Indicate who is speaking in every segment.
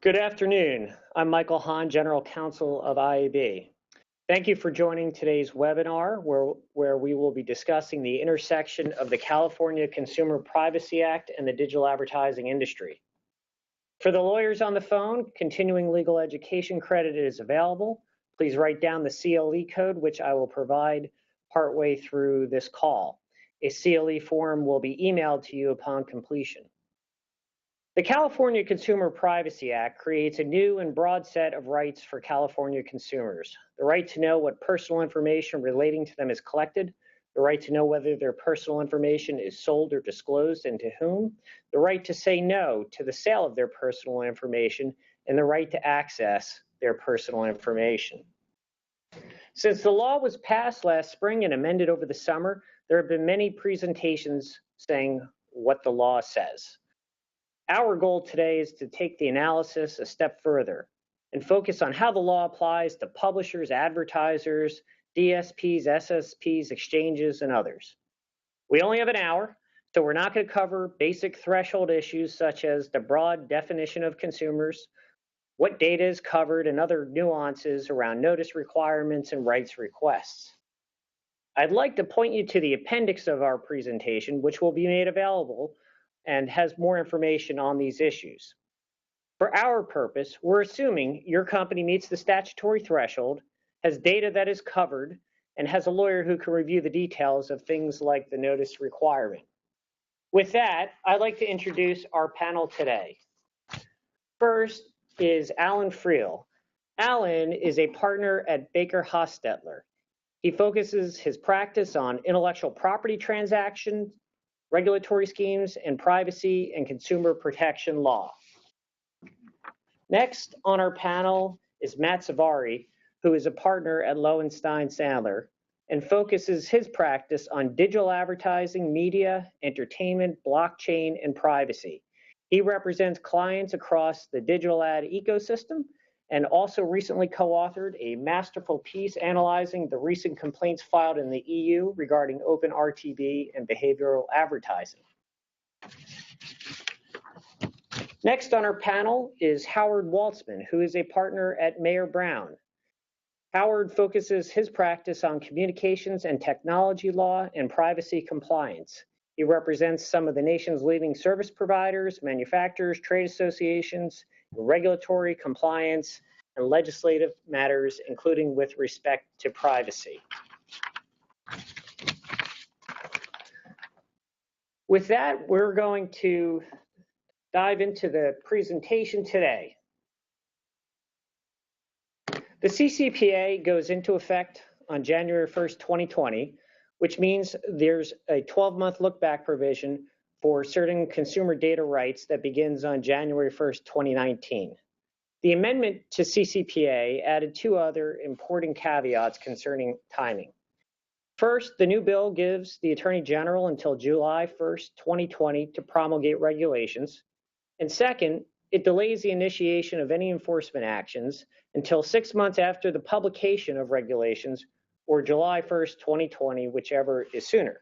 Speaker 1: Good afternoon. I'm Michael Hahn, General Counsel of IAB. Thank you for joining today's webinar where we will be discussing the intersection of the California Consumer Privacy Act and the digital advertising industry. For the lawyers on the phone, continuing legal education credit is available. Please write down the CLE code, which I will provide partway through this call. A CLE form will be emailed to you upon completion. The California Consumer Privacy Act creates a new and broad set of rights for California consumers. The right to know what personal information relating to them is collected, the right to know whether their personal information is sold or disclosed and to whom, the right to say no to the sale of their personal information, and the right to access their personal information. Since the law was passed last spring and amended over the summer, there have been many presentations saying what the law says. Our goal today is to take the analysis a step further and focus on how the law applies to publishers, advertisers, DSPs, SSPs, exchanges, and others. We only have an hour, so we're not going to cover basic threshold issues such as the broad definition of consumers, what data is covered, and other nuances around notice requirements and rights requests. I'd like to point you to the appendix of our presentation, which will be made available and has more information on these issues. For our purpose, we're assuming your company meets the statutory threshold, has data that is covered, and has a lawyer who can review the details of things like the notice requirement. With that, I'd like to introduce our panel today. First is Alan Friel. Alan is a partner at Baker Hostetler. He focuses his practice on intellectual property transactions, regulatory schemes, and privacy and consumer protection law. Next on our panel is Matt Savari, who is a partner at Lowenstein Sandler and focuses his practice on digital advertising, media, entertainment, blockchain, and privacy. He represents clients across the digital ad ecosystem and also recently co-authored a masterful piece analyzing the recent complaints filed in the EU regarding open RTB and behavioral advertising. Next on our panel is Howard Waltzman, who is a partner at Mayer Brown. Howard focuses his practice on communications and technology law and privacy compliance. He represents some of the nation's leading service providers, manufacturers, trade associations, regulatory compliance, and legislative matters, including with respect to privacy. With that, we're going to dive into the presentation today. The CCPA goes into effect on January 1st, 2020, which means there's a 12-month look-back provision for certain consumer data rights that begins on January 1st, 2019. The amendment to CCPA added two other important caveats concerning timing. First, the new bill gives the Attorney General until July 1st, 2020 to promulgate regulations. And second, it delays the initiation of any enforcement actions until 6 months after the publication of regulations or July 1st, 2020, whichever is sooner.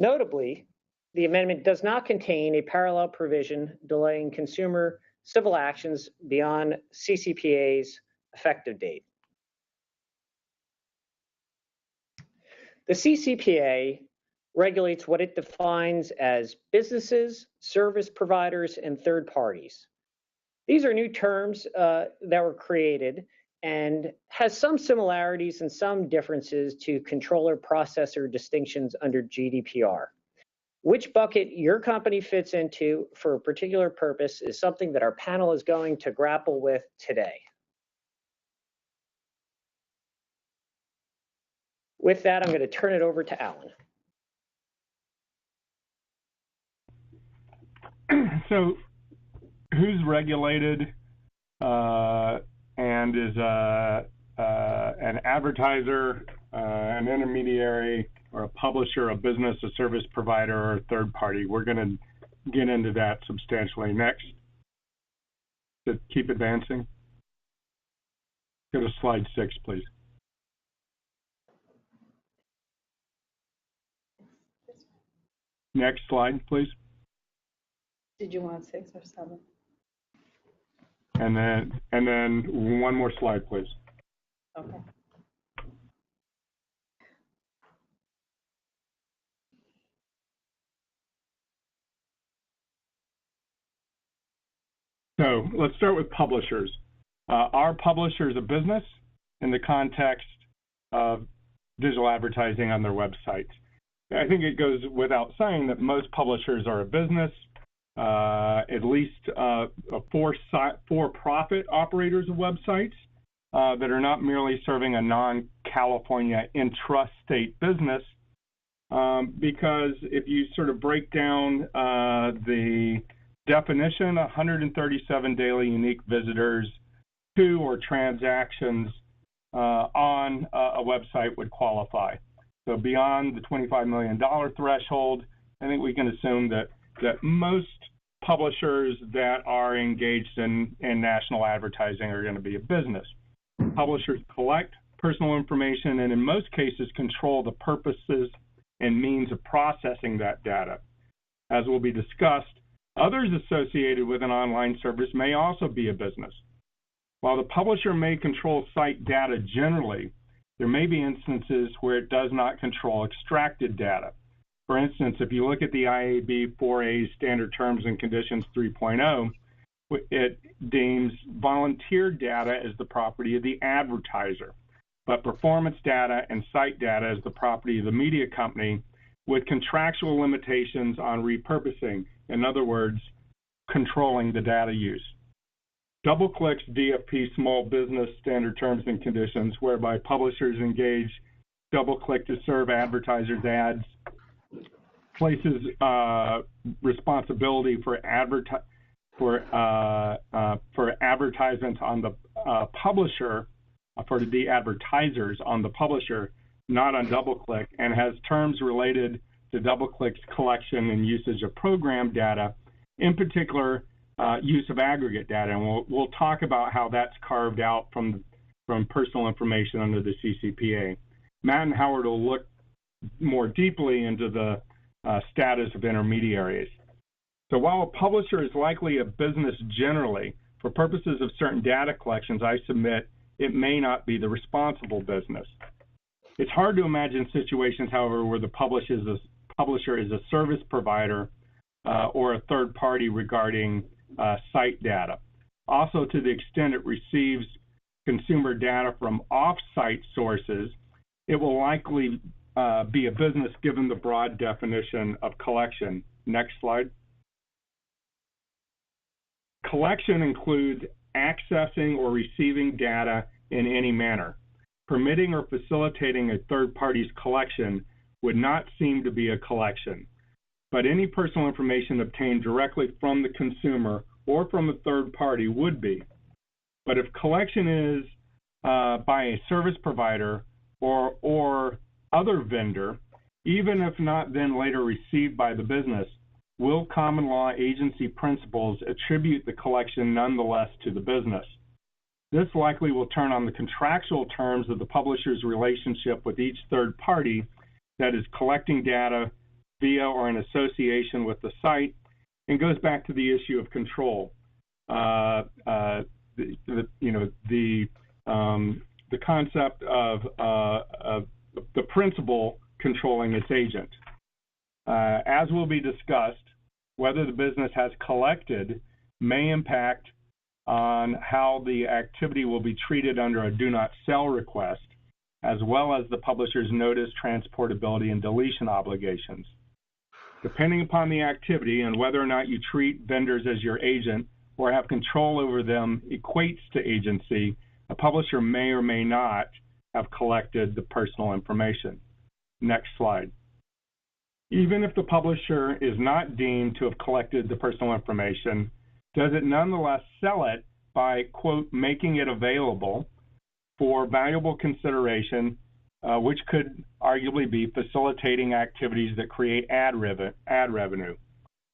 Speaker 1: Notably, the amendment does not contain a parallel provision delaying consumer civil actions beyond CCPA's effective date. The CCPA regulates what it defines as businesses, service providers, and third parties. These are new terms that were created and has some similarities and some differences to controller-processor distinctions under GDPR. Which bucket your company fits into for a particular purpose is something that our panel is going to grapple with today. With that, I'm going to turn it over to Alan.
Speaker 2: So, who's regulated and is an advertiser, an intermediary, or a publisher, a business, a service provider, or a third party? We're going to get into that substantially next. To keep advancing. Go to slide 6, please. Next slide, please.
Speaker 3: Did you want 6 or 7?
Speaker 2: And then one more slide, please.
Speaker 1: Okay.
Speaker 2: So let's start with publishers. Are publishers a business in the context of digital advertising on their websites? I think it goes without saying that most publishers are a business, at least for-profit operators of websites that are not merely serving a non-California intrastate business, because if you sort of break down the definition, 137 daily unique visitors to or transactions on a website would qualify. So beyond the $25 million threshold, I think we can assume that most publishers that are engaged in national advertising are going to be a business. Publishers collect personal information and in most cases control the purposes and means of processing that data. As will be discussed, others associated with an online service may also be a business. While the publisher may control site data generally, there may be instances where it does not control extracted data. For instance, if you look at the IAB 4A Standard Terms and Conditions 3.0, it deems volunteer data as the property of the advertiser, but performance data and site data as the property of the media company with contractual limitations on repurposing, in other words, controlling the data use. DoubleClick's DFP Small Business Standard Terms and Conditions, whereby publishers engage DoubleClick to serve advertisers ads, places responsibility for advertisements on the publisher, for the advertisers on the publisher, not on DoubleClick, and has terms related to DoubleClick's collection and usage of program data, in particular, use of aggregate data, and we'll talk about how that's carved out from personal information under the CCPA. Matt and Howard will look more deeply into the status of intermediaries. So while a publisher is likely a business generally, for purposes of certain data collections, I submit it may not be the responsible business. It's hard to imagine situations, however, where the publisher is a service provider or a third party regarding site data. Also, to the extent it receives consumer data from off-site sources, it will likely be a business given the broad definition of collection. Next slide. Collection includes accessing or receiving data in any manner. Permitting or facilitating a third party's collection would not seem to be a collection, but any personal information obtained directly from the consumer or from a third party would be. But if collection is by a service provider or other vendor, even if not then later received by the business, will common law agency principles attribute the collection nonetheless to the business. This likely will turn on the contractual terms of the publisher's relationship with each third party that is collecting data via or in association with the site, and goes back to the issue of control. The concept of the principal controlling its agent. As will be discussed, whether the business has collected may impact on how the activity will be treated under a do not sell request, as well as the publisher's notice, transportability, and deletion obligations. Depending upon the activity and whether or not you treat vendors as your agent or have control over them equates to agency, a publisher may or may not have collected the personal information. Next slide. Even if the publisher is not deemed to have collected the personal information, does it nonetheless sell it by, quote, making it available for valuable consideration, which could arguably be facilitating activities that create ad revenue.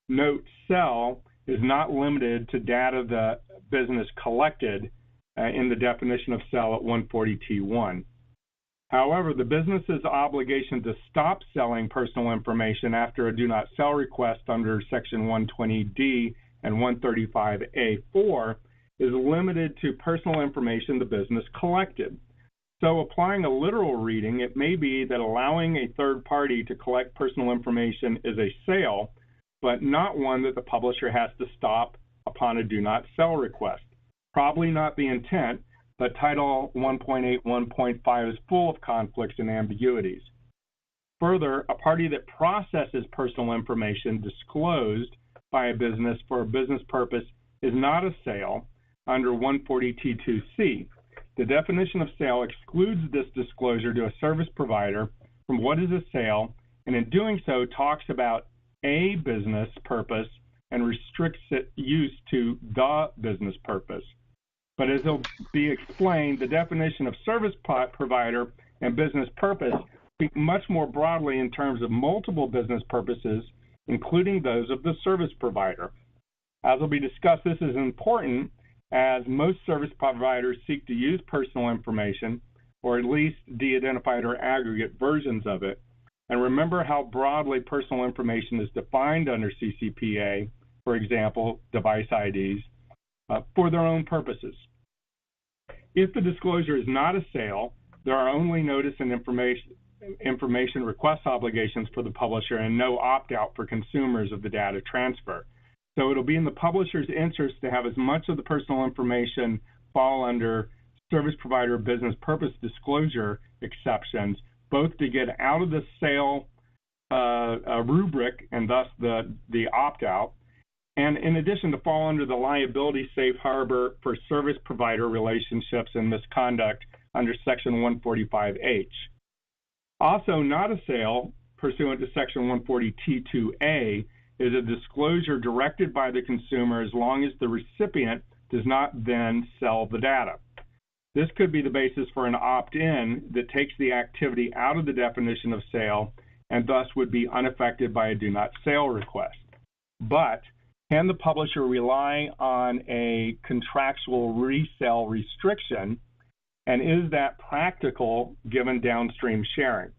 Speaker 2: Note, sell is not limited to data the business collected in the definition of sell at 140T1. However, the business's obligation to stop selling personal information after a do not sell request under Section 120D and 135A4 is limited to personal information the business collected. So applying a literal reading, it may be that allowing a third party to collect personal information is a sale, but not one that the publisher has to stop upon a do not sell request. Probably not the intent, but Title 1.8.1.5 is full of conflicts and ambiguities. Further, a party that processes personal information disclosed by a business for a business purpose is not a sale under 140T2C. The definition of sale excludes this disclosure to a service provider from what is a sale, and in doing so talks about a business purpose and restricts its use to the business purpose. But as will be explained, the definition of service provider and business purpose speak much more broadly in terms of multiple business purposes, including those of the service provider. As will be discussed, this is important as most service providers seek to use personal information, or at least de-identified or aggregate versions of it. And remember how broadly personal information is defined under CCPA, for example, device IDs, for their own purposes. If the disclosure is not a sale, there are only notice and information request obligations for the publisher and no opt-out for consumers of the data transfer. So it'll be in the publisher's interest to have as much of the personal information fall under service provider business purpose disclosure exceptions, both to get out of the sale rubric and thus the opt-out, and in addition to fall under the liability safe harbor for service provider relationships and misconduct under Section 145H. Also not a sale, pursuant to Section 140T2A, is a disclosure directed by the consumer as long as the recipient does not then sell the data. This could be the basis for an opt-in that takes the activity out of the definition of sale and thus would be unaffected by a do not sell request. But can the publisher rely on a contractual resale restriction, and is that practical given downstream sharing?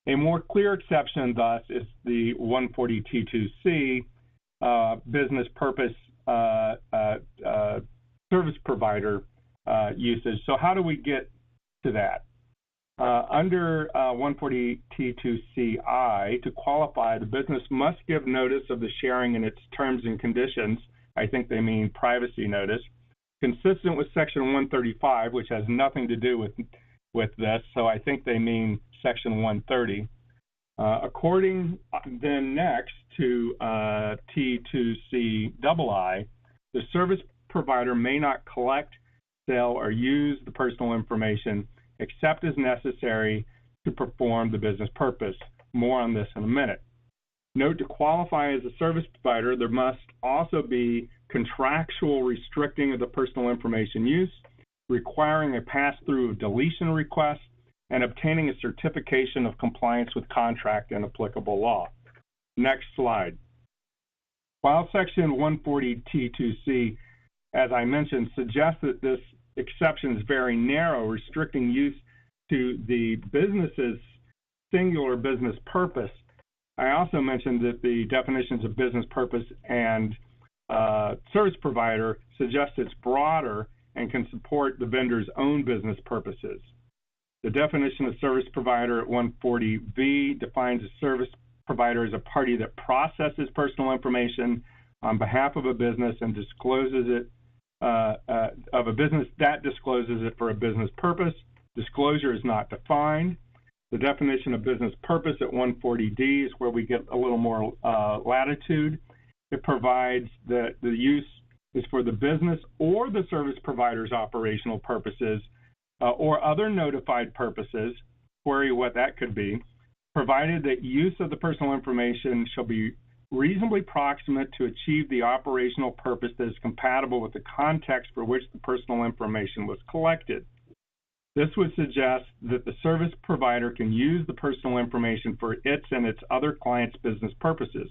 Speaker 2: A more clear exception, thus, is the 140T2C business purpose service provider usage. So how do we get to that? Under 140T2CI, to qualify, the business must give notice of the sharing in its terms and conditions. I think they mean privacy notice, consistent with Section 135, which has nothing to do with this, so I think they mean Section 130. According then next to T2CII, the service provider may not collect, sell, or use the personal information except as necessary to perform the business purpose. More on this in a minute. Note, to qualify as a service provider, there must also be contractual restricting of the personal information use, requiring a pass-through of deletion requests, and obtaining a certification of compliance with contract and applicable law. Next slide. While Section 140T2C, as I mentioned, suggests that this exception is very narrow, restricting use to the business's singular business purpose, I also mentioned that the definitions of business purpose and service provider suggest it's broader and can support the vendor's own business purposes. The definition of service provider at 140V defines a service provider as a party that processes personal information on behalf of a business and discloses it of a business that discloses it for a business purpose. Disclosure is not defined. The definition of business purpose at 140D is where we get a little more latitude. It provides that the use is for the business or the service provider's operational purposes or other notified purposes, query what that could be, provided that use of the personal information shall be reasonably proximate to achieve the operational purpose that is compatible with the context for which the personal information was collected. This would suggest that the service provider can use the personal information for its and its other clients' business purposes.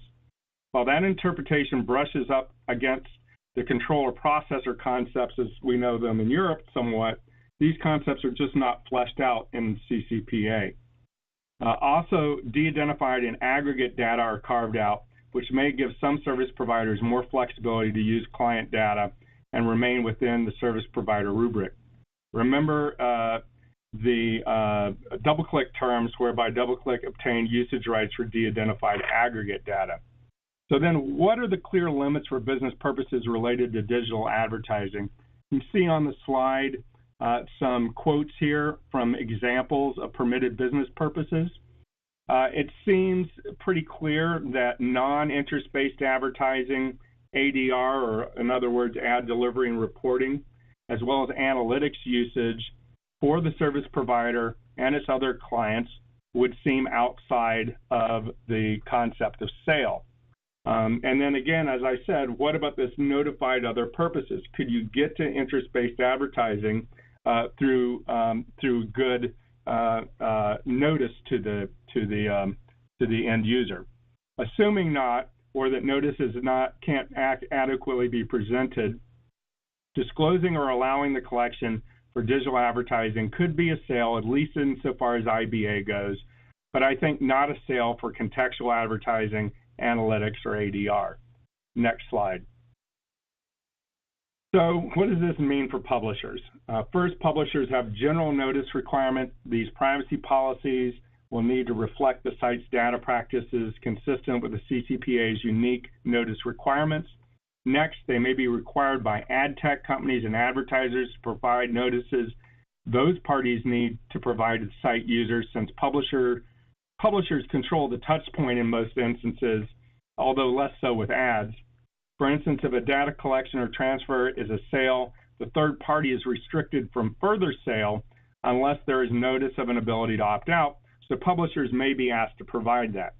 Speaker 2: While that interpretation brushes up against the controller processor concepts as we know them in Europe somewhat, these concepts are just not fleshed out in CCPA. Also, de-identified and aggregate data are carved out, which may give some service providers more flexibility to use client data and remain within the service provider rubric. Remember the DoubleClick terms, whereby DoubleClick obtained usage rights for de-identified aggregate data. So then what are the clear limits for business purposes related to digital advertising? You see on the slide some quotes here from examples of permitted business purposes. It seems pretty clear that non-interest-based advertising, ADR, or in other words, ad delivery and reporting, as well as analytics usage for the service provider and its other clients would seem outside of the concept of sale. And then again, as I said, what about this notified other purposes? Could you get to interest-based advertising through good notice to the end user? Assuming not, or that notice can't adequately be presented, disclosing or allowing the collection for digital advertising could be a sale, at least insofar as IBA goes, but I think not a sale for contextual advertising, analytics, or ADR. Next slide. So what does this mean for publishers? First, publishers have general notice requirement. These privacy policies will need to reflect the site's data practices consistent with the CCPA's unique notice requirements. Next, they may be required by ad tech companies and advertisers to provide notices those parties need to provide to site users, since publishers control the touch point in most instances, although less so with ads. For instance, if a data collection or transfer is a sale, the third party is restricted from further sale unless there is notice of an ability to opt out, so publishers may be asked to provide that.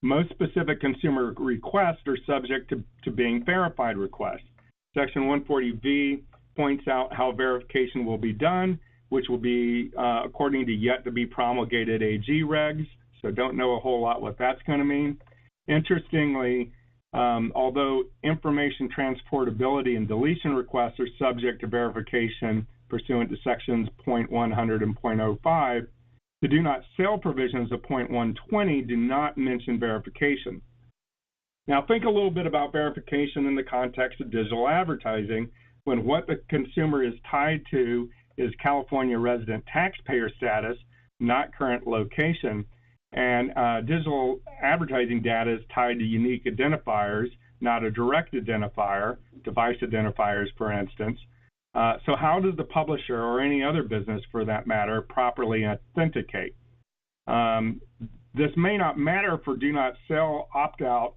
Speaker 2: Most specific consumer requests are subject to being verified requests. Section 140V points out how verification will be done, which will be according to yet to be promulgated AG regs, so don't know a whole lot what that's going to mean. Interestingly, although information transportability and deletion requests are subject to verification pursuant to sections .100 and .05, the do not sell provisions of .120 do not mention verification. Now think a little bit about verification in the context of digital advertising, when what the consumer is tied to is California resident taxpayer status, not current location. And digital advertising data is tied to unique identifiers, not a direct identifier, device identifiers, for instance. So how does the publisher, or any other business for that matter, properly authenticate? This may not matter for do not sell opt-out,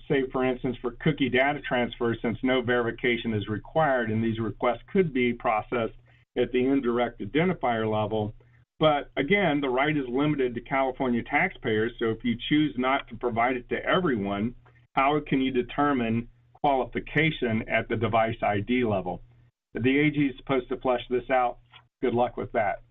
Speaker 2: say, for instance, for cookie data transfer, since no verification is required, and these requests could be processed at the indirect identifier level. But again, the right is limited to California taxpayers, so if you choose not to provide it to everyone, how can you determine qualification at the device ID level? The AG is supposed to flesh this out. Good luck with that.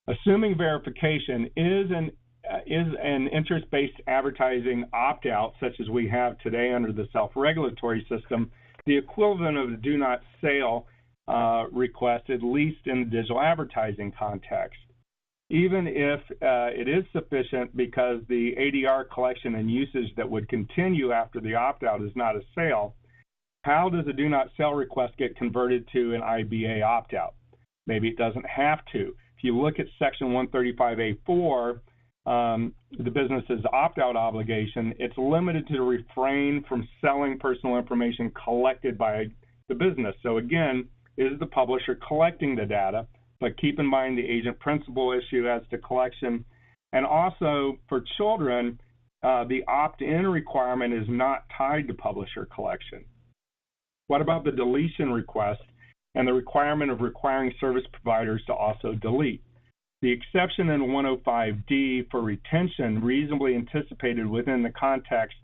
Speaker 2: Assuming verification is an interest-based advertising opt-out, such as we have today under the self-regulatory system, the equivalent of the do not sell request, at least in the digital advertising context. Even if it is sufficient because the ADR collection and usage that would continue after the opt-out is not a sale, how does a do not sell request get converted to an IBA opt-out? Maybe it doesn't have to. If you look at section 135A4, the business's opt-out obligation, it's limited to refrain from selling personal information collected by the business. So again, is the publisher collecting the data? But keep in mind the agent principal issue as to collection. And also for children, the opt-in requirement is not tied to publisher collection. What about the deletion request and the requirement of requiring service providers to also delete? The exception in 105D for retention reasonably anticipated within the context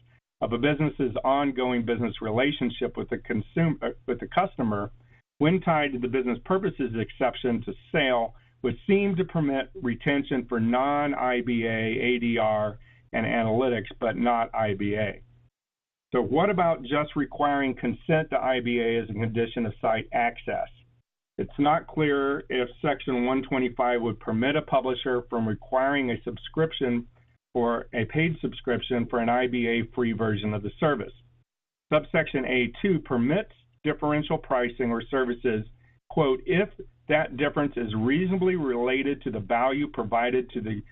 Speaker 2: of a business's ongoing business relationship with the customer, when tied to the business purposes exception to sale, would seem to permit retention for non-IBA, ADR, and analytics, but not IBA. So what about just requiring consent to IBA as a condition of site access? It's not clear if Section 125 would permit a publisher from requiring a subscription or a paid subscription for an IBA-free version of the service. Subsection A2 permits differential pricing or services, quote, if that difference is reasonably related to the value provided to the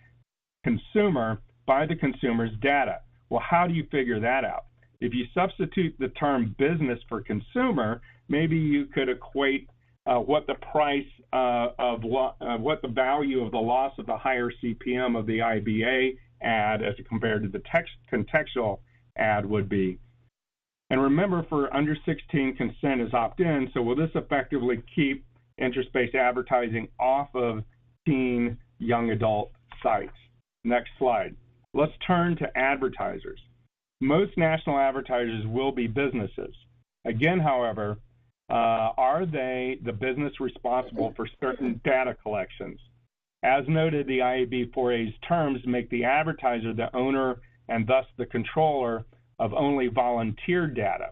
Speaker 2: consumer by the consumer's data. Well, how do you figure that out? If you substitute the term business for consumer, maybe you could equate what the price what the value of the loss of the higher CPM of the IBA ad as compared to the contextual ad would be. And remember, for under 16, consent is opt-in, so will this effectively keep interest-based advertising off of teen young adult sites? Next slide. Let's turn to advertisers. Most national advertisers will be businesses. Again, however, are they the business responsible for certain data collections? As noted, the IAB 4A's terms make the advertiser the owner and thus the controller of only volunteer data.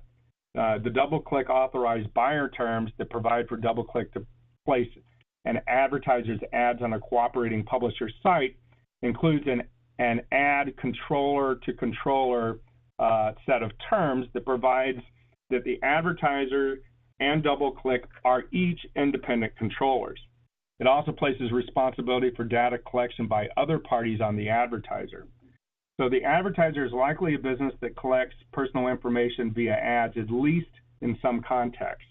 Speaker 2: The double-click authorized buyer terms that provide for double-click to place an advertiser's ads on a cooperating publisher site includes an ad controller to controller set of terms that provides that the advertiser and DoubleClick are each independent controllers. It also places responsibility for data collection by other parties on the advertiser. So the advertiser is likely a business that collects personal information via ads, at least in some context.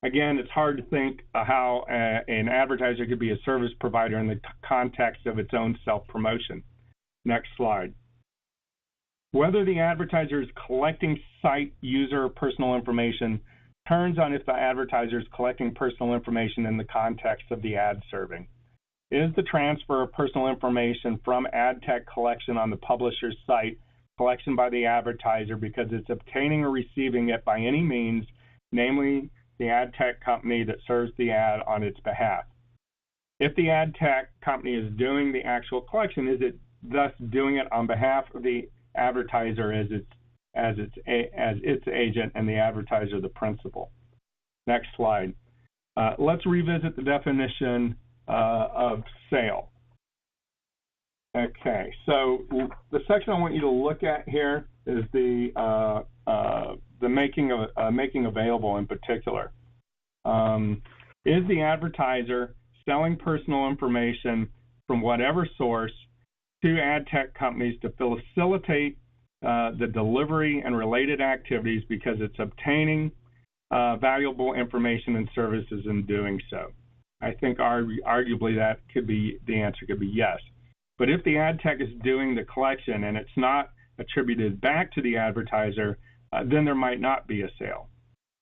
Speaker 2: Again, it's hard to think how an advertiser could be a service provider in the context of its own self-promotion. Next slide. Whether the advertiser is collecting site user personal information turns on if the advertiser is collecting personal information in the context of the ad serving. Is the transfer of personal information from ad tech collection on the publisher's site collection by the advertiser because it's obtaining or receiving it by any means, namely the ad tech company that serves the ad on its behalf? If the ad tech company is doing the actual collection, is it thus doing it on behalf of the advertiser as its agent and the advertiser the principal? Next slide. Let's revisit the definition of sale. Okay, so the section I want you to look at here is the making available in particular. Is the advertiser selling personal information from whatever source to ad tech companies to facilitate the delivery and related activities because it's obtaining valuable information and services in doing so? I think arguably that could be, the answer could be yes. But if the ad tech is doing the collection and it's not attributed back to the advertiser, then there might not be a sale.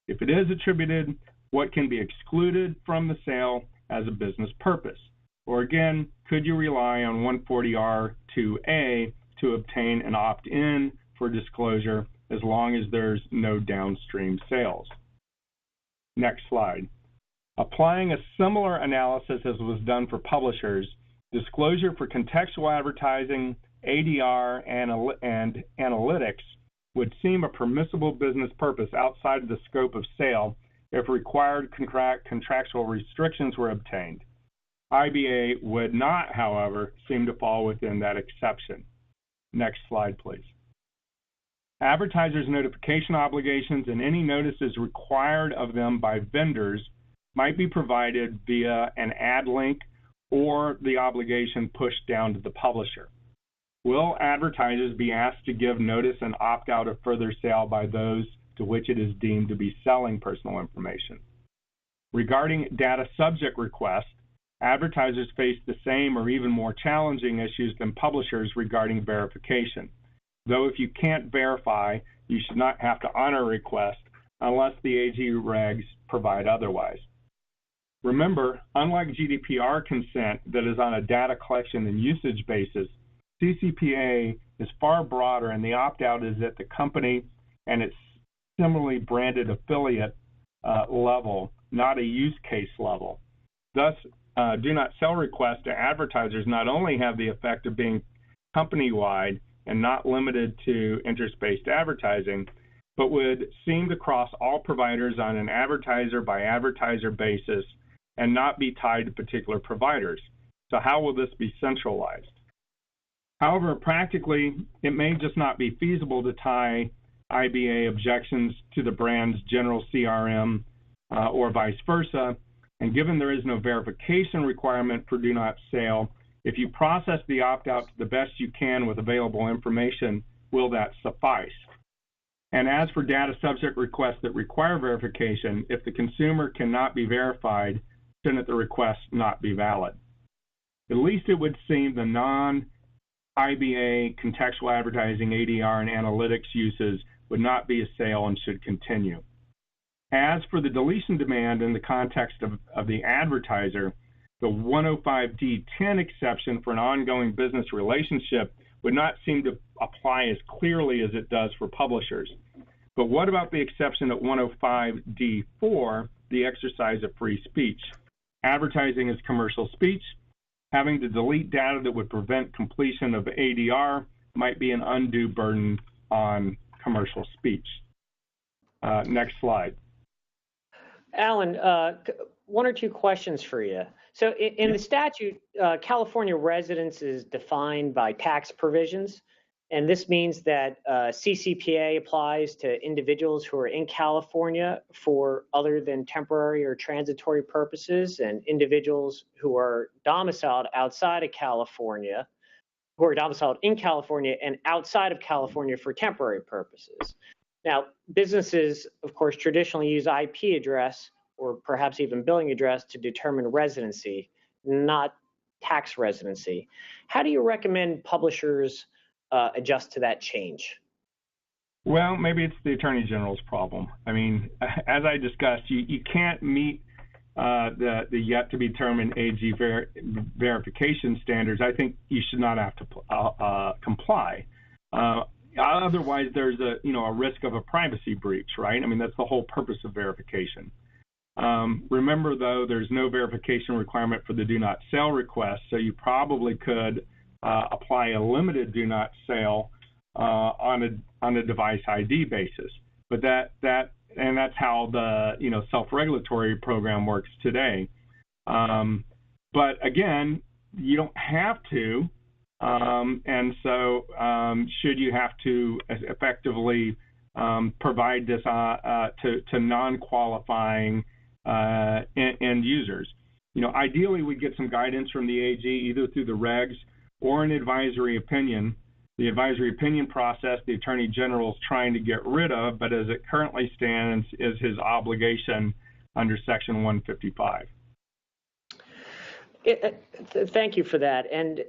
Speaker 2: If it is attributed, what can be excluded from the sale as a business purpose? Or again, could you rely on 140R2A to obtain an opt-in for disclosure as long as there's no downstream sales? Next slide. Applying a similar analysis as was done for publishers, disclosure for contextual advertising, ADR, and analytics would seem a permissible business purpose outside of the scope of sale if required contractual restrictions were obtained. IBA would not, however, seem to fall within that exception. Next slide, please. Advertisers' notification obligations and any notices required of them by vendors might be provided via an ad link or the obligation pushed down to the publisher. Will advertisers be asked to give notice and opt out of further sale by those to which it is deemed to be selling personal information? Regarding data subject requests, advertisers face the same or even more challenging issues than publishers regarding verification. Though if you can't verify, you should not have to honor a request unless the AG regs provide otherwise. Remember, unlike GDPR consent that is on a data collection and usage basis, CCPA is far broader, and the opt-out is at the company and its similarly branded affiliate level, not a use case level. Thus, do not sell requests to advertisers not only have the effect of being company-wide and not limited to interest-based advertising, but would seem to cross all providers on an advertiser-by-advertiser basis and not be tied to particular providers. So how will this be centralized? However, practically, it may just not be feasible to tie IBA objections to the brand's general CRM or vice versa. And given there is no verification requirement for do not sale, if you process the opt-out to the best you can with available information, will that suffice? And as for data subject requests that require verification, if the consumer cannot be verified, shouldn't the request not be valid? At least it would seem the non-IBA contextual advertising, ADR, and analytics uses would not be a sale and should continue. As for the deletion demand in the context of the advertiser, the 105D10 exception for an ongoing business relationship would not seem to apply as clearly as it does for publishers. But what about the exception at 105D4, the exercise of free speech? Advertising is commercial speech. Having to delete data that would prevent completion of ADR might be an undue burden on commercial speech. Next slide.
Speaker 1: Alan, one or two questions for you. So in the statute, California residence is defined by tax provisions, and this means that CCPA applies to individuals who are in California for other than temporary or transitory purposes, and individuals who are domiciled outside of California, who are domiciled in California and outside of California for temporary purposes. Now, businesses, of course, traditionally use IP address or perhaps even billing address to determine residency, not tax residency. How do you recommend publishers adjust to that change?
Speaker 2: Well, maybe it's the Attorney General's problem. I mean, as I discussed, you can't meet the yet to be determined AG verification standards. I think you should not have to comply. Otherwise, there's a risk of a privacy breach, right? I mean, that's the whole purpose of verification. Remember, though, there's no verification requirement for the do not sell request, so you probably could apply a limited do not sell on a device ID basis. But that's how the self-regulatory program works today. But again, you don't have to. And so should you have to effectively provide this to non-qualifying end users? Ideally, we get some guidance from the AG either through the regs or an advisory opinion. The advisory opinion process, the Attorney General is trying to get rid of, but as it currently stands, is his obligation under Section 155.
Speaker 1: Thank you for that. And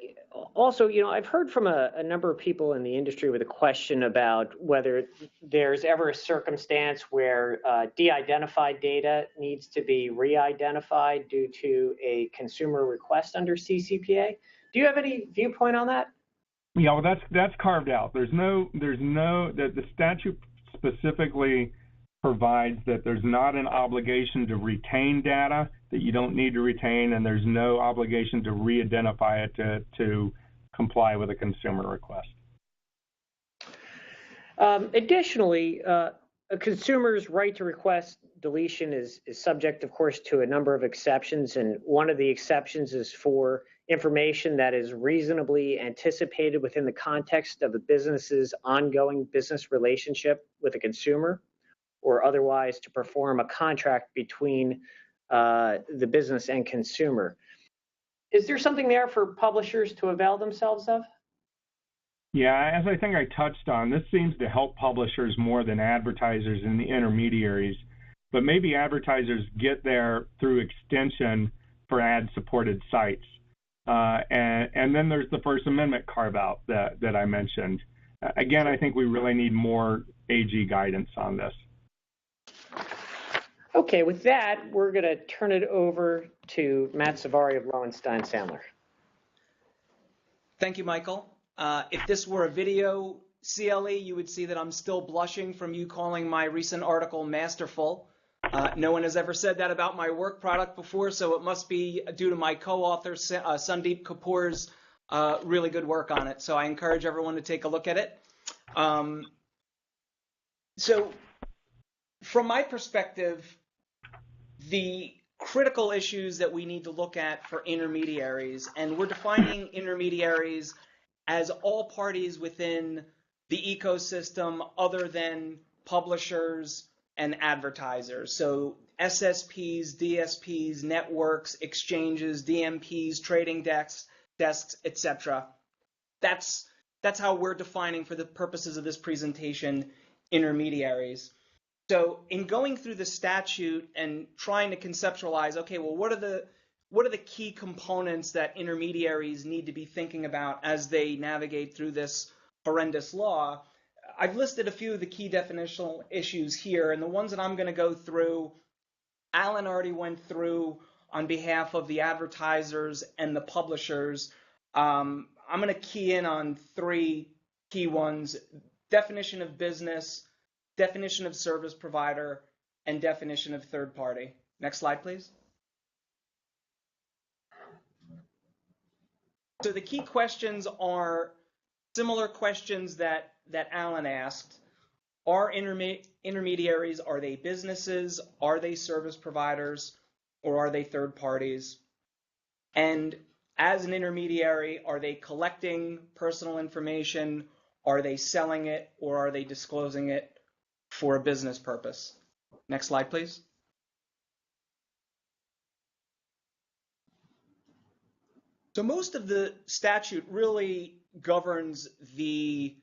Speaker 1: also, I've heard from a number of people in the industry with a question about whether there's ever a circumstance where de-identified data needs to be re-identified due to a consumer request under CCPA. Do you have any viewpoint on that?
Speaker 2: Yeah, well, that's carved out. The statute specifically provides that there's not an obligation to retain data that you don't need to retain, and there's no obligation to re-identify it to comply with a consumer request.
Speaker 1: Additionally, a consumer's right to request deletion is subject, of course, to a number of exceptions, and one of the exceptions is for information that is reasonably anticipated within the context of the business's ongoing business relationship with a consumer, or otherwise to perform a contract between the business and consumer. Is there something there for publishers to avail themselves of?
Speaker 2: Yeah, as I think I touched on, this seems to help publishers more than advertisers and the intermediaries, but maybe advertisers get there through extension for ad-supported sites. And then there's the First Amendment carve-out that I mentioned. Again, I think we really need more AG guidance on this.
Speaker 1: Okay, with that, we're going to turn it over to Matt Savari of Lowenstein Sandler.
Speaker 3: Thank you, Michael. If this were a video CLE, you would see that I'm still blushing from you calling my recent article masterful. No one has ever said that about my work product before, so it must be due to my co-author, Sandeep Kapoor's really good work on it. So I encourage everyone to take a look at it. So from my perspective, the critical issues that we need to look at for intermediaries, and we're defining intermediaries as all parties within the ecosystem other than publishers and advertisers. So SSPs, DSPs, networks, exchanges, DMPs, trading desks, etc. That's how we're defining, for the purposes of this presentation, intermediaries. So in going through the statute and trying to conceptualize, okay, well, what are the key components that intermediaries need to be thinking about as they navigate through this horrendous law? I've listed a few of the key definitional issues here, and the ones that I'm going to go through, Alan already went through on behalf of the advertisers and the publishers. I'm going to key in on three key ones: definition of business, definition of service provider, and definition of third party. Next slide, please. So the key questions are similar questions that Alan asked. Are intermediaries, are they businesses, are they service providers, or are they third parties? And as an intermediary, are they collecting personal information, are they selling it, or are they disclosing it for a business purpose? Next slide, please. So most of the statute really governs the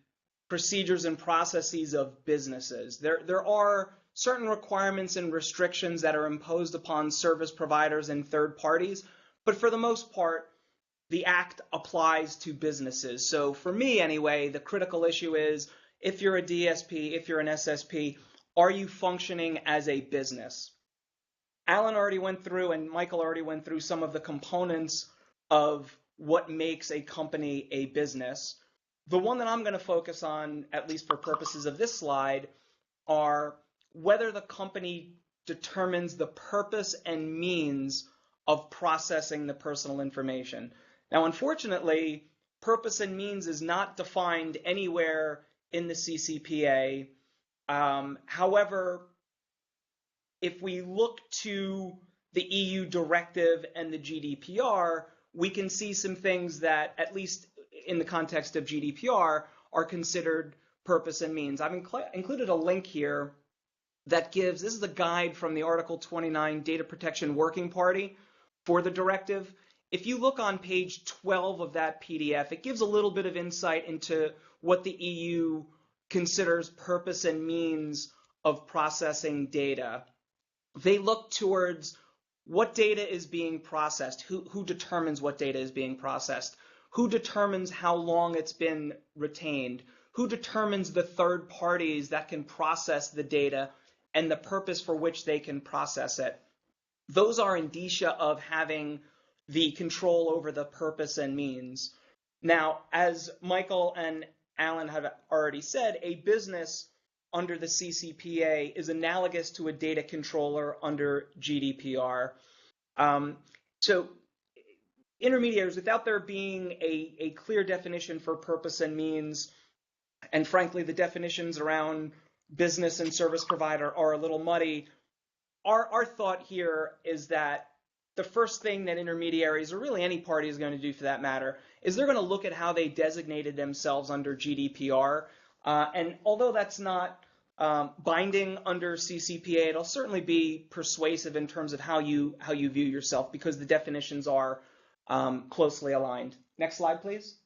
Speaker 3: procedures and processes of businesses. There are certain requirements and restrictions that are imposed upon service providers and third parties, but for the most part, the Act applies to businesses. So for me anyway, the critical issue is, if you're a DSP, if you're an SSP, are you functioning as a business? Alan already went through, and Michael already went through, some of the components of what makes a company a business. The one that I'm going to focus on, at least for purposes of this slide, are whether the company determines the purpose and means of processing the personal information. Now, unfortunately, purpose and means is not defined anywhere in the CCPA. However, if we look to the EU directive and the GDPR, we can see some things that, at least in the context of GDPR, are considered purpose and means. I've included a link here that gives, this is a guide from the Article 29 Data Protection Working Party for the directive. If you look on page 12 of that PDF, it gives a little bit of insight into what the EU considers purpose and means of processing data. They look towards what data is being processed, who determines what data is being processed, who determines how long it's been retained, who determines the third parties that can process the data and the purpose for which they can process it. Those are indicia of having the control over the purpose and means. Now, as Michael and Alan have already said, a business under the CCPA is analogous to a data controller under GDPR. So intermediaries, without there being a clear definition for purpose and means, and frankly, the definitions around business and service provider are a little muddy, our thought here is that the first thing that intermediaries, or really any party is going to do for that matter, is they're going to look at how they designated themselves under GDPR. And although that's not binding under CCPA, it'll certainly be persuasive in terms of how you view yourself, because the definitions are closely aligned. Next slide, please.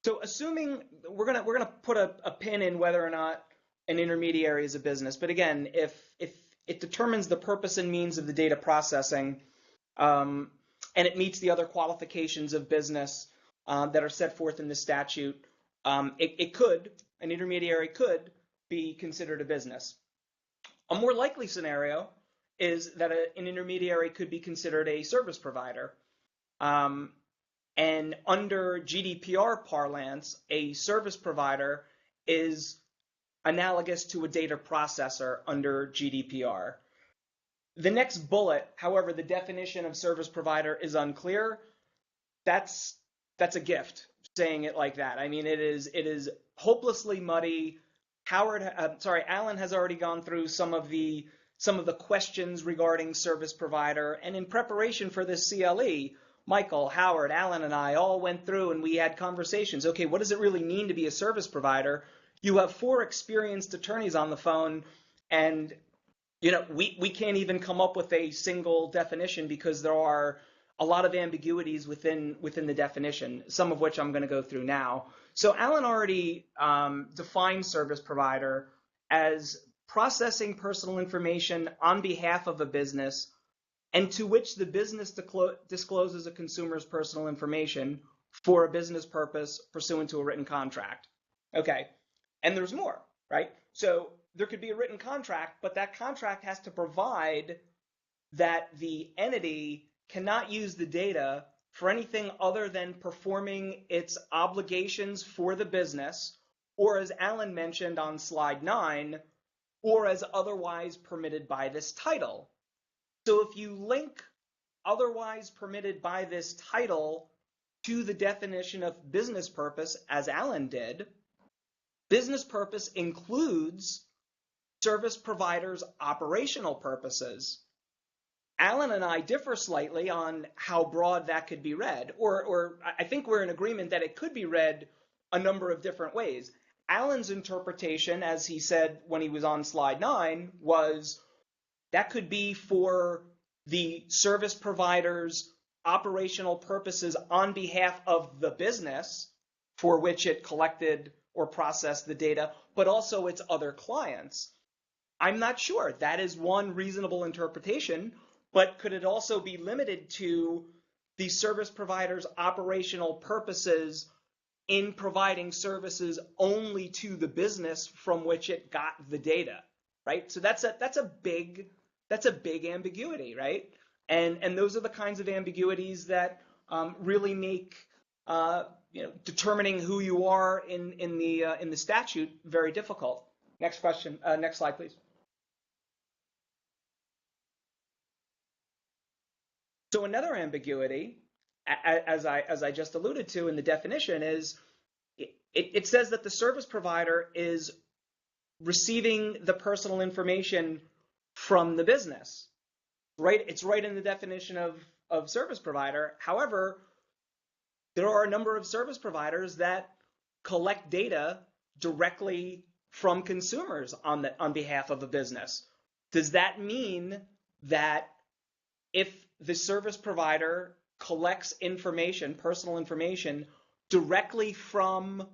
Speaker 3: So assuming we're gonna put a pin in whether or not an intermediary is a business, but again, if it determines the purpose and means of the data processing, and it meets the other qualifications of business that are set forth in the statute, an intermediary could be considered a business. A more likely scenario is that an intermediary could be considered a service provider. And under GDPR parlance, a service provider is analogous to a data processor under GDPR. The next bullet, however, the definition of service provider is unclear. That's a gift, saying it like that. I mean, it is hopelessly muddy. Alan has already gone through some of the questions regarding service provider, and in preparation for this CLE, Michael, Howard, Alan, and I all went through and we had conversations. Okay, what does it really mean to be a service provider? You have 4 experienced attorneys on the phone, and we can't even come up with a single definition because there are a lot of ambiguities within the definition, some of which I'm going to go through now. So Alan already defined service provider as processing personal information on behalf of a business and to which the business discloses a consumer's personal information for a business purpose pursuant to a written contract. Okay, and there's more, right? So there could be a written contract, but that contract has to provide that the entity cannot use the data for anything other than performing its obligations for the business, or as Alan mentioned on slide 9, or as otherwise permitted by this title. So if you link otherwise permitted by this title to the definition of business purpose, as Alan did, business purpose includes service providers' operational purposes. Alan and I differ slightly on how broad that could be read, or I think we're in agreement that it could be read a number of different ways. Alan's interpretation, as he said when he was on slide 9, was that could be for the service provider's operational purposes on behalf of the business for which it collected or processed the data, but also its other clients. I'm not sure. That is one reasonable interpretation, but could it also be limited to the service provider's operational purposes in providing services only to the business from which it got the data, right? So that's a big ambiguity, right? And those are the kinds of ambiguities that really make determining who you are in the statute very difficult. Next question. Next slide, please. So another ambiguity, as I just alluded to in the definition, is it says that the service provider is receiving the personal information from the business, right? It's right in the definition of service provider. However, there are a number of service providers that collect data directly from consumers on behalf of a business. Does that mean that if the service provider collects information, personal information, directly from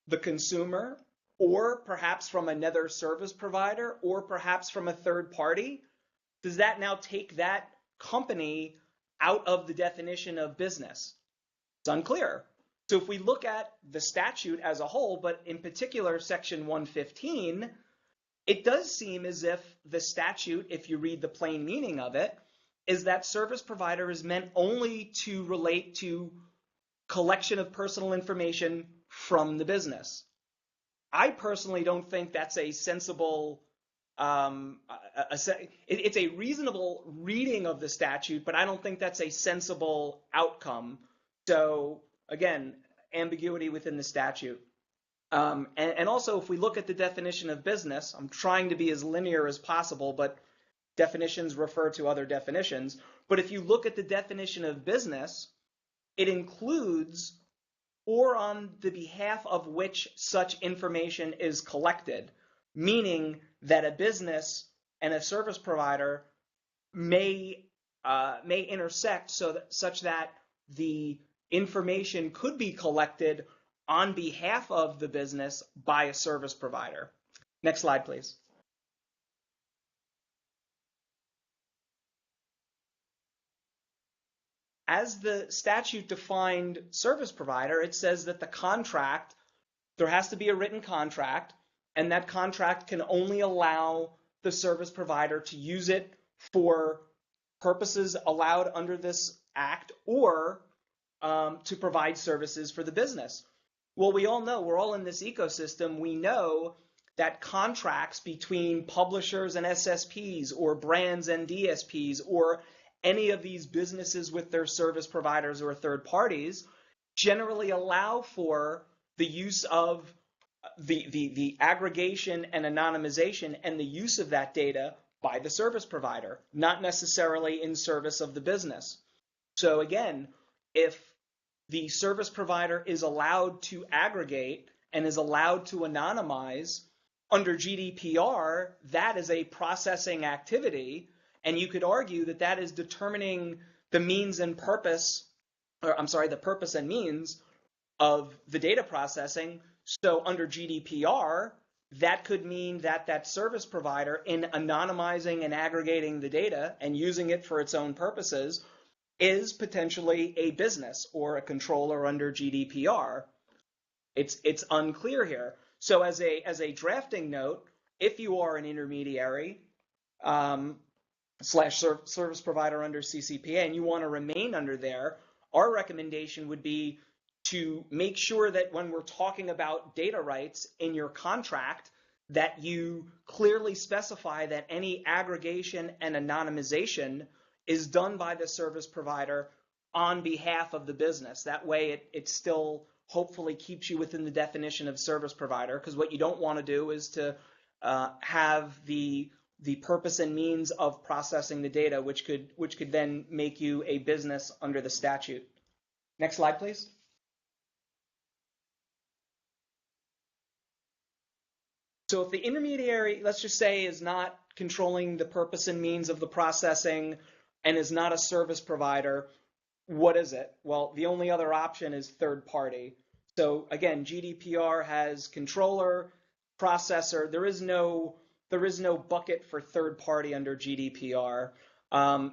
Speaker 3: the consumer, or perhaps from another service provider, or perhaps from a third party, does that now take that company out of the definition of business? It's unclear. So if we look at the statute as a whole, but in particular section 115, it does seem as if the statute, if you read the plain meaning of it, is that service provider is meant only to relate to collection of personal information from the business. I personally don't think that's a sensible, it's a reasonable reading of the statute, but I don't think that's a sensible outcome. So again, ambiguity within the statute. And also, if we look at the definition of business, I'm trying to be as linear as possible, but definitions refer to other definitions. But if you look at the definition of business, it includes or on the behalf of which such information is collected, meaning that a business and a service provider may intersect such that the information could be collected on behalf of the business by a service provider. Next slide, please. As the statute defined service provider, it says that the contract, there has to be a written contract, and that contract can only allow the service provider to use it for purposes allowed under this act or to provide services for the business. Well, we all know, we're all in this ecosystem, we know that contracts between publishers and SSPs or brands and DSPs or any of these businesses with their service providers or third parties generally allow for the use of the aggregation and anonymization and the use of that data by the service provider, not necessarily in service of the business. So again, if the service provider is allowed to aggregate and is allowed to anonymize under GDPR, that is a processing activity, and you could argue that that is determining the means and purpose, or I'm sorry, the purpose and means of the data processing. So under GDPR, that could mean that that service provider, in anonymizing and aggregating the data and using it for its own purposes, is potentially a business or a controller under GDPR. It's unclear here. So as a drafting note, if you are an intermediary slash service provider under CCPA and you want to remain under there, our recommendation would be to make sure that when we're talking about data rights in your contract, that you clearly specify that any aggregation and anonymization is done by the service provider on behalf of the business. That way it still hopefully keeps you within the definition of service provider, because what you don't want to do is to have the purpose and means of processing the data, which could then make you a business under the statute. Next slide, please. So if the intermediary, let's just say, is not controlling the purpose and means of the processing and is not a service provider, what is it? Well, the only other option is third party. So again, GDPR has controller, processor. There is no bucket for third party under GDPR.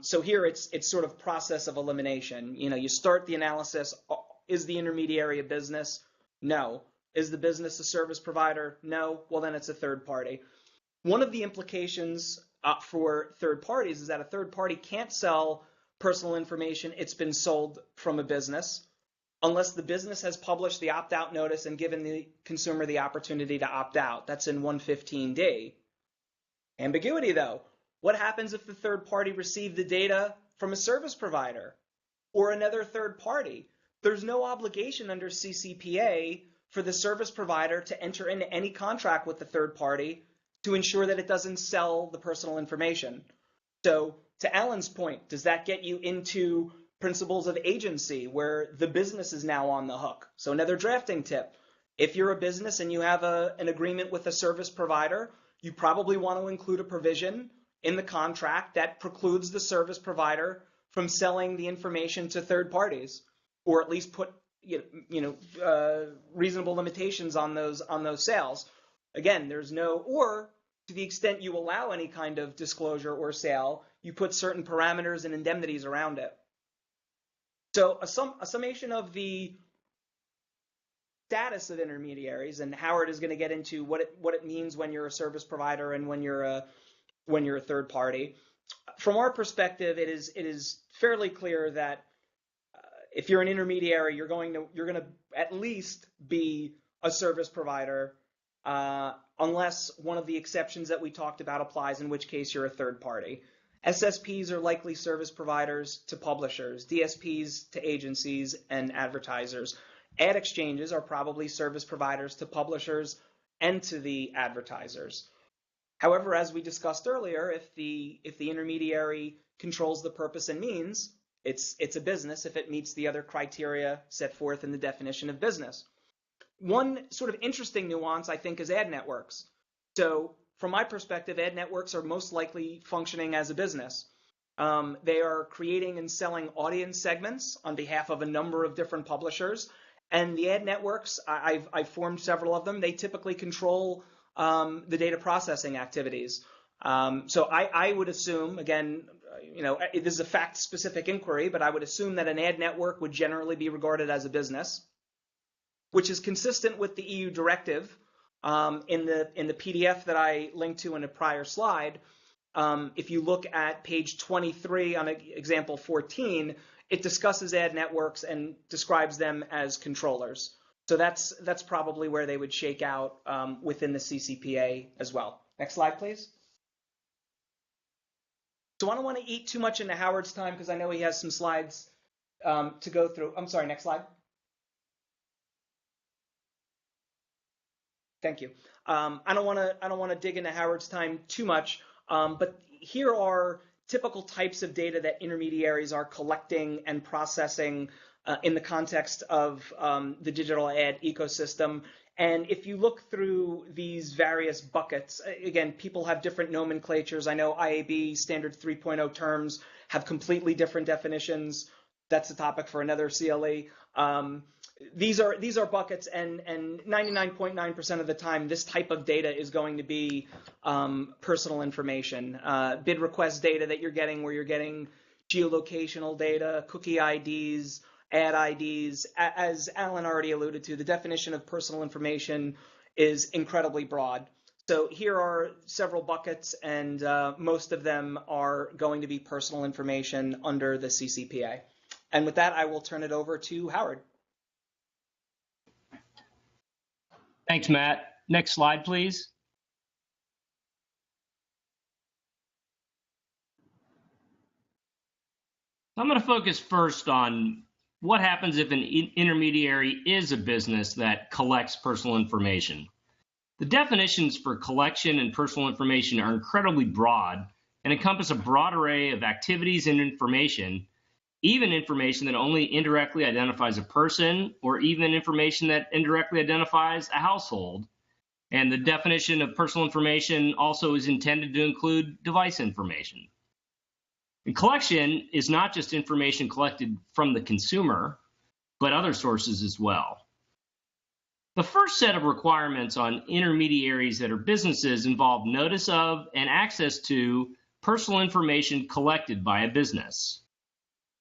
Speaker 3: So here it's sort of process of elimination. You start the analysis. Is the intermediary a business? No. Is the business a service provider? No. Well, then it's a third party. One of the implications for third parties is that a third party can't sell personal information it's been sold from a business unless the business has published the opt-out notice and given the consumer the opportunity to opt out. That's in 115D. Ambiguity, though. What happens if the third party received the data from a service provider or another third party? There's no obligation under CCPA for the service provider to enter into any contract with the third party to ensure that it doesn't sell the personal information. So to Alan's point, does that get you into principles of agency where the business is now on the hook? So another drafting tip, if you're a business and you have an agreement with a service provider, you probably want to include a provision in the contract that precludes the service provider from selling the information to third parties, or at least put reasonable limitations on those sales. Again, there's no, or to the extent you allow any kind of disclosure or sale, you put certain parameters and indemnities around it. So a summation of the status of intermediaries, and Howard is going to get into what it means when you're a service provider and when you're a third party. From our perspective, it is fairly clear that if you're an intermediary, you're going to at least be a service provider, unless one of the exceptions that we talked about applies, in which case you're a third party. SSPs are likely service providers to publishers, DSPs to agencies and advertisers. Ad exchanges are probably service providers to publishers and to the advertisers. However, as we discussed earlier, if the intermediary controls the purpose and means, it's a business if it meets the other criteria set forth in the definition of business. One sort of interesting nuance, I think, is ad networks. So from my perspective, ad networks are most likely functioning as a business. They are creating and selling audience segments on behalf of a number of different publishers. And the ad networks, I've formed several of them. They typically control the data processing activities. So I would assume, again, this is a fact-specific inquiry, but I would assume that an ad network would generally be regarded as a business, which is consistent with the EU directive. In the PDF that I linked to in a prior slide, if you look at page 23 on example 14, it discusses ad networks and describes them as controllers. So that's probably where they would shake out within the CCPA as well. Next slide, please. So I don't want to eat too much into Howard's time because I know he has some slides to go through. I'm sorry, next slide. Thank you. I don't want to dig into Howard's time too much, but here are typical types of data that intermediaries are collecting and processing in the context of the digital ad ecosystem. And if you look through these various buckets, again, people have different nomenclatures. I know IAB standard 3.0 terms have completely different definitions. That's a topic for another CLE. These are buckets, and 99.9% of the time, this type of data is going to be personal information. Bid request data that you're getting, where you're getting geolocational data, cookie IDs, ad IDs. As Alan already alluded to, the definition of personal information is incredibly broad. So here are several buckets, and most of them are going to be personal information under the CCPA. And with that, I will turn it over to Howard.
Speaker 4: Thanks, Matt. Next slide, please. I'm going to focus first on what happens if an intermediary is a business that collects personal information. The definitions for collection and personal information are incredibly broad and encompass a broad array of activities and information, even information that only indirectly identifies a person, or even information that indirectly identifies a household. And the definition of personal information also is intended to include device information. And collection is not just information collected from the consumer, but other sources as well. The first set of requirements on intermediaries that are businesses involve notice of and access to personal information collected by a business.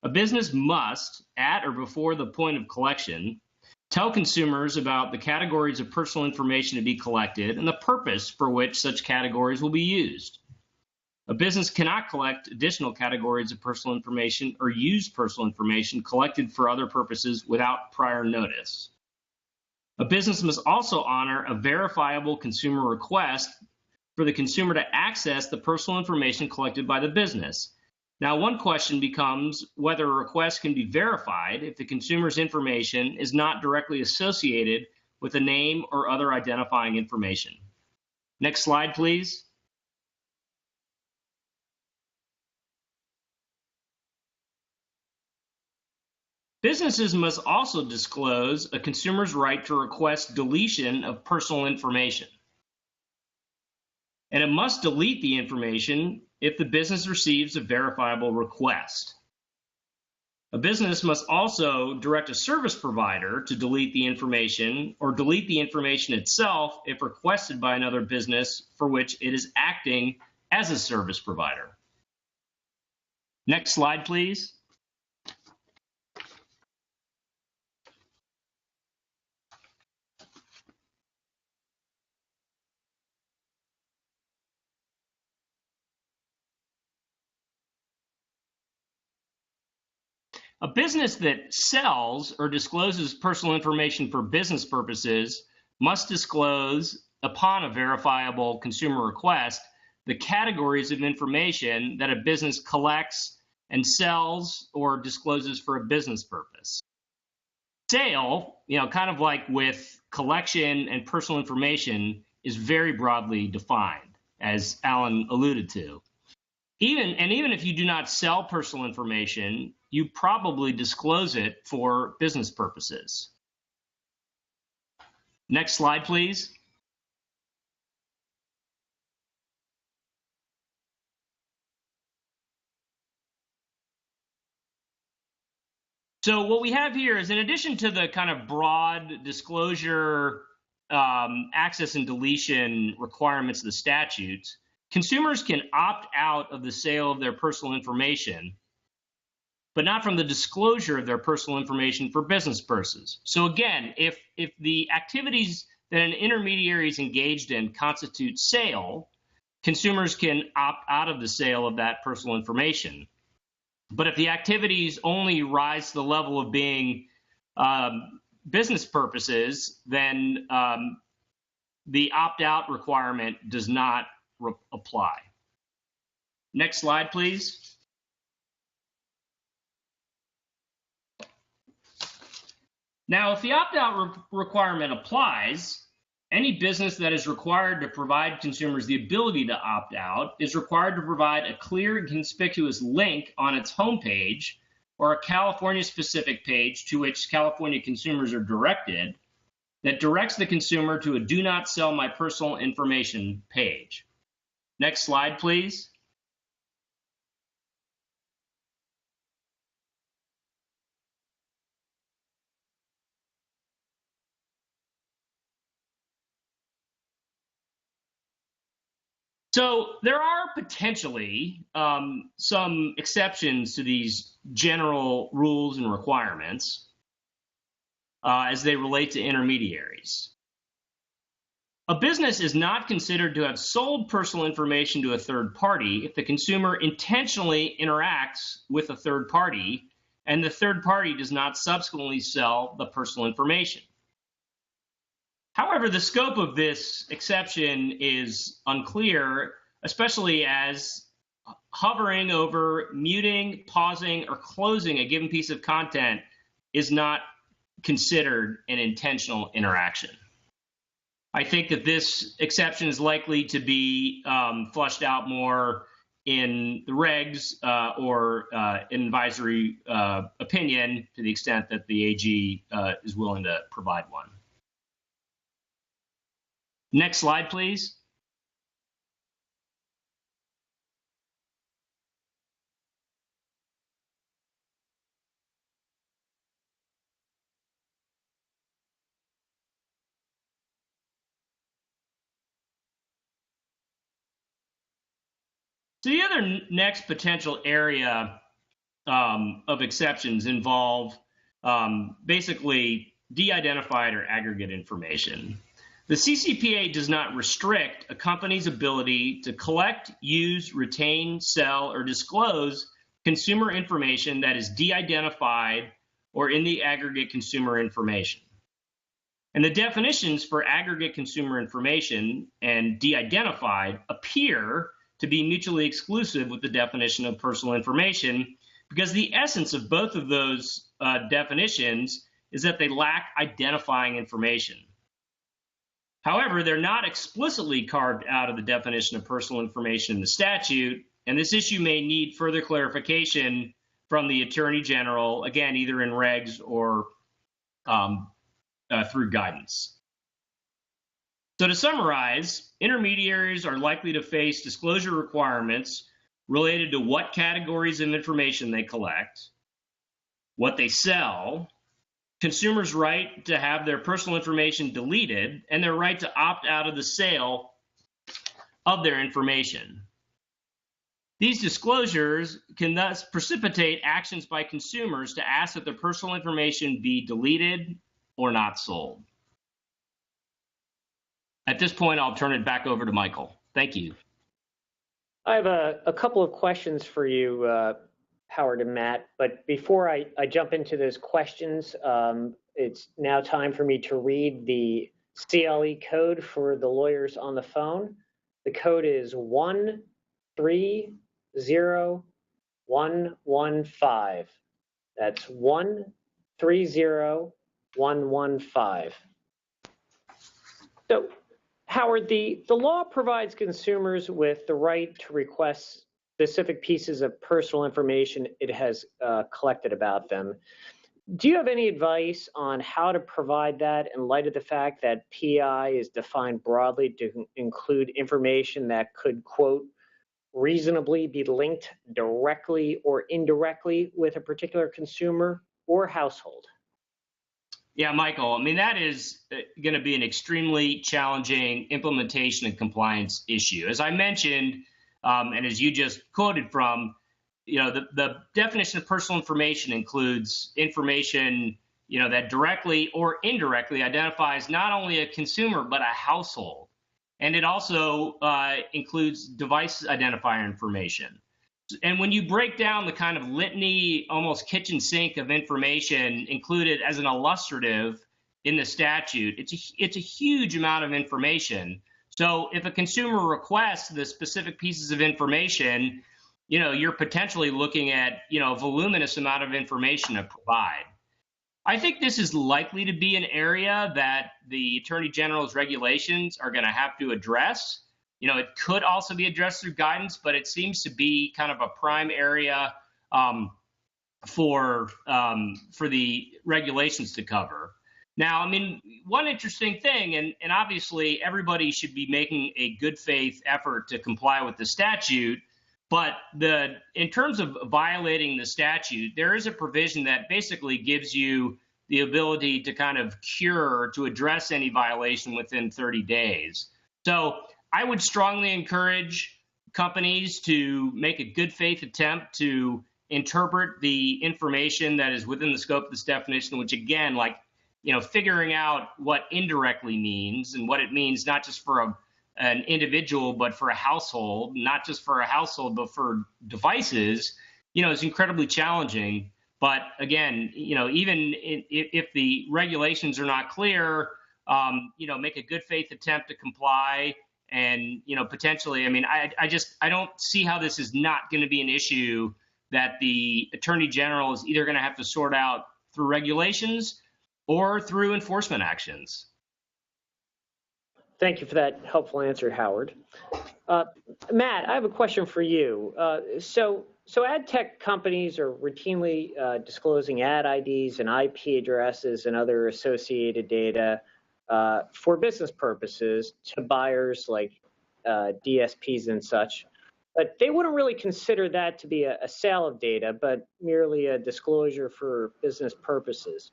Speaker 4: A business must, at or before the point of collection, tell consumers about the categories of personal information to be collected and the purpose for which such categories will be used. A business cannot collect additional categories of personal information or use personal information collected for other purposes without prior notice. A business must also honor a verifiable consumer request for the consumer to access the personal information collected by the business. Now, one question becomes whether a request can be verified if the consumer's information is not directly associated with a name or other identifying information. Next slide, please. Businesses must also disclose a consumer's right to request deletion of personal information. And it must delete the information if the business receives a verifiable request. A business must also direct a service provider to delete the information or delete the information itself if requested by another business for which it is acting as a service provider. Next slide, please. A business that sells or discloses personal information for business purposes must disclose, upon a verifiable consumer request, the categories of information that a business collects and sells or discloses for a business purpose. Sale, kind of like with collection and personal information, is very broadly defined, as Alan alluded to. Even if you do not sell personal information, you probably disclose it for business purposes. Next slide, please. So what we have here is, in addition to the kind of broad disclosure, access and deletion requirements of the statutes, consumers can opt out of the sale of their personal information, but not from the disclosure of their personal information for business purposes. So again, if the activities that an intermediary is engaged in constitute sale, consumers can opt out of the sale of that personal information. But if the activities only rise to the level of being business purposes, then the opt-out requirement does not apply. Next slide, please. Now, if the opt-out requirement applies, Any business that is required to provide consumers the ability to opt out is required to provide a clear and conspicuous link on its homepage or a California-specific page to which California consumers are directed that directs the consumer to a Do Not Sell My Personal Information page. Next slide, please. So there are potentially some exceptions to these general rules and requirements as they relate to intermediaries. A business is not considered to have sold personal information to a third party if the consumer intentionally interacts with a third party and the third party does not subsequently sell the personal information. However, the scope of this exception is unclear, especially as hovering over, muting, pausing, or closing a given piece of content is not considered an intentional interaction. I think that this exception is likely to be fleshed out more in the regs or an advisory opinion to the extent that the AG is willing to provide one. Next slide, please. So the other next potential area of exceptions involve basically de-identified or aggregate information. The CCPA does not restrict a company's ability to collect, use, retain, sell, or disclose consumer information that is de-identified or in the aggregate consumer information. And the definitions for aggregate consumer information and de-identified appear to be mutually exclusive with the definition of personal information because the essence of both of those definitions is that they lack identifying information. However, they're not explicitly carved out of the definition of personal information in the statute, and this issue may need further clarification from the Attorney General, again, either in regs or through guidance. So to summarize, intermediaries are likely to face disclosure requirements related to what categories of information they collect, what they sell, consumers' right to have their personal information deleted, and their right to opt out of the sale of their information. These disclosures can thus precipitate actions by consumers to ask that their personal information be deleted or not sold. At this point, I'll turn it back over to Michael. Thank you.
Speaker 1: I have a couple of questions for you, Howard and Matt, but before I jump into those questions, it's now time for me to read the CLE code for the lawyers on the phone. The code is 130115. That's 130115. So, Howard, the law provides consumers with the right to request specific pieces of personal information it has collected about them. Do you have any advice on how to provide that in light of the fact that PI is defined broadly to include information that could, quote, reasonably be linked directly or indirectly with a particular consumer or household?
Speaker 4: Yeah, Michael, I mean, that is going to be an extremely challenging implementation and compliance issue. As I mentioned, and as you just quoted from, the definition of personal information includes information, that directly or indirectly identifies not only a consumer, but a household. And it also includes device identifier information. And when you break down the kind of litany, almost kitchen sink of information included as an illustrative in the statute, it's a huge amount of information. So if a consumer requests the specific pieces of information, you're potentially looking at, a voluminous amount of information to provide. I think this is likely to be an area that the Attorney General's regulations are going to have to address. It could also be addressed through guidance, but it seems to be kind of a prime area for the regulations to cover. Now, I mean, one interesting thing, and obviously everybody should be making a good faith effort to comply with the statute, but in terms of violating the statute, there is a provision that basically gives you the ability to kind of cure, to address any violation within 30 days. So I would strongly encourage companies to make a good faith attempt to interpret the information that is within the scope of this definition, which again, figuring out what indirectly means and what it means, not just for an individual, but for a household, not just for a household, but for devices, is incredibly challenging. But again, even if the regulations are not clear, make a good faith attempt to comply. And, potentially, I mean, I don't see how this is not going to be an issue that the Attorney General is either going to have to sort out through regulations or through enforcement actions.
Speaker 1: Thank you for that helpful answer, Howard. Matt, I have a question for you. So ad tech companies are routinely disclosing ad IDs and IP addresses and other associated data for business purposes to buyers like DSPs and such. But they wouldn't really consider that to be a sale of data, but merely a disclosure for business purposes.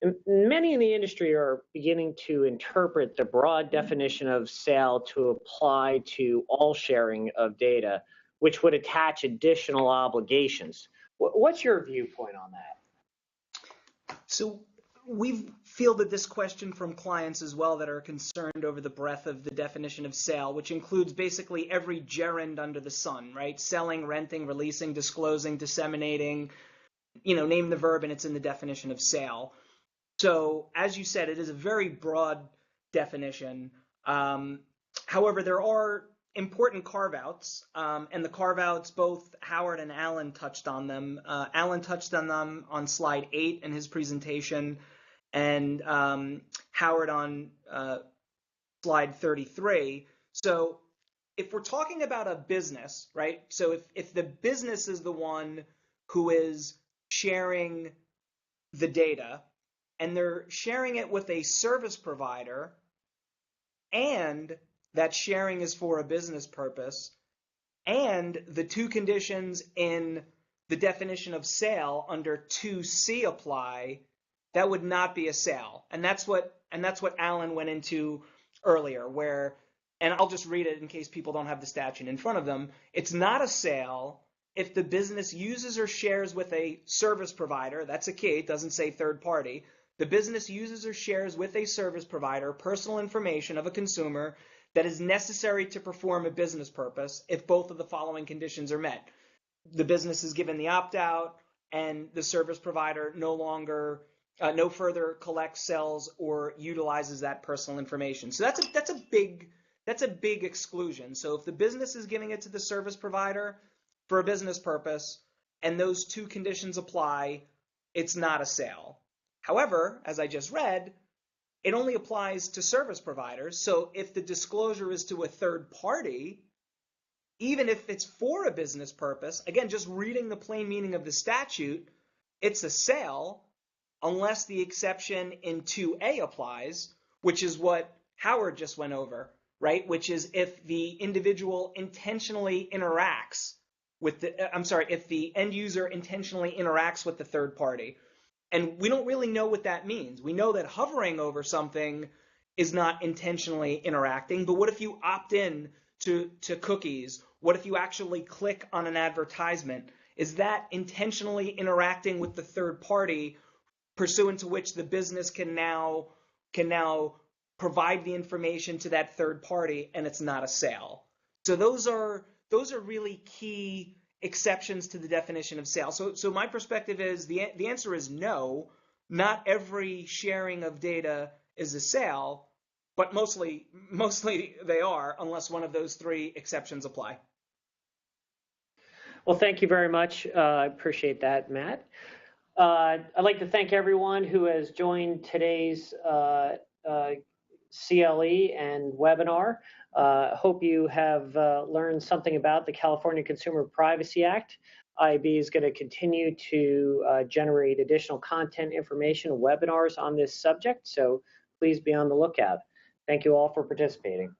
Speaker 1: And many in the industry are beginning to interpret the broad definition of sale to apply to all sharing of data, which would attach additional obligations. What's your viewpoint on that?
Speaker 3: So we've fielded this question from clients as well that are concerned over the breadth of the definition of sale, which includes basically every gerund under the sun, right? Selling, renting, releasing, disclosing, disseminating, name the verb and it's in the definition of sale. So as you said, it is a very broad definition. However, there are important carve-outs, and the carve-outs, both Howard and Alan touched on them. Alan touched on them on slide 8 in his presentation, and Howard on slide 33. So if we're talking about a business, right? So if the business is the one who is sharing the data, and they're sharing it with a service provider, and that sharing is for a business purpose, and the two conditions in the definition of sale under 2C apply, that would not be a sale. And that's what Alan went into earlier, where, and I'll just read it in case people don't have the statute in front of them. It's not a sale if the business uses or shares with a service provider. That's a key. It doesn't say third party. The business uses or shares with a service provider personal information of a consumer that is necessary to perform a business purpose if both of the following conditions are met. The business is given the opt-out, and the service provider no further collects, sells, or utilizes that personal information. So that's a big exclusion. So if the business is giving it to the service provider for a business purpose, and those two conditions apply, it's not a sale. However, as I just read, it only applies to service providers. So if the disclosure is to a third party, even if it's for a business purpose, again, just reading the plain meaning of the statute, it's a sale unless the exception in 2A applies, which is what Howard just went over, right? Which is if the individual intentionally interacts with if the end user intentionally interacts with the third party. And we don't really know what that means. We know that hovering over something is not intentionally interacting, but what if you opt in to cookies? What if you actually click on an advertisement? Is that intentionally interacting with the third party, pursuant to which the business can now provide the information to that third party, and it's not a sale? So those are really key exceptions to the definition of sale. So my perspective is the answer is no. Not every sharing of data is a sale, but mostly they are, unless one of those three exceptions apply.
Speaker 1: Well, thank you very much. I appreciate that, Matt. I'd like to thank everyone who has joined today's CLE and webinar. Hope you have learned something about the California Consumer Privacy Act. IAB is going to continue to generate additional content, information, and webinars on this subject, so please be on the lookout. Thank you all for participating.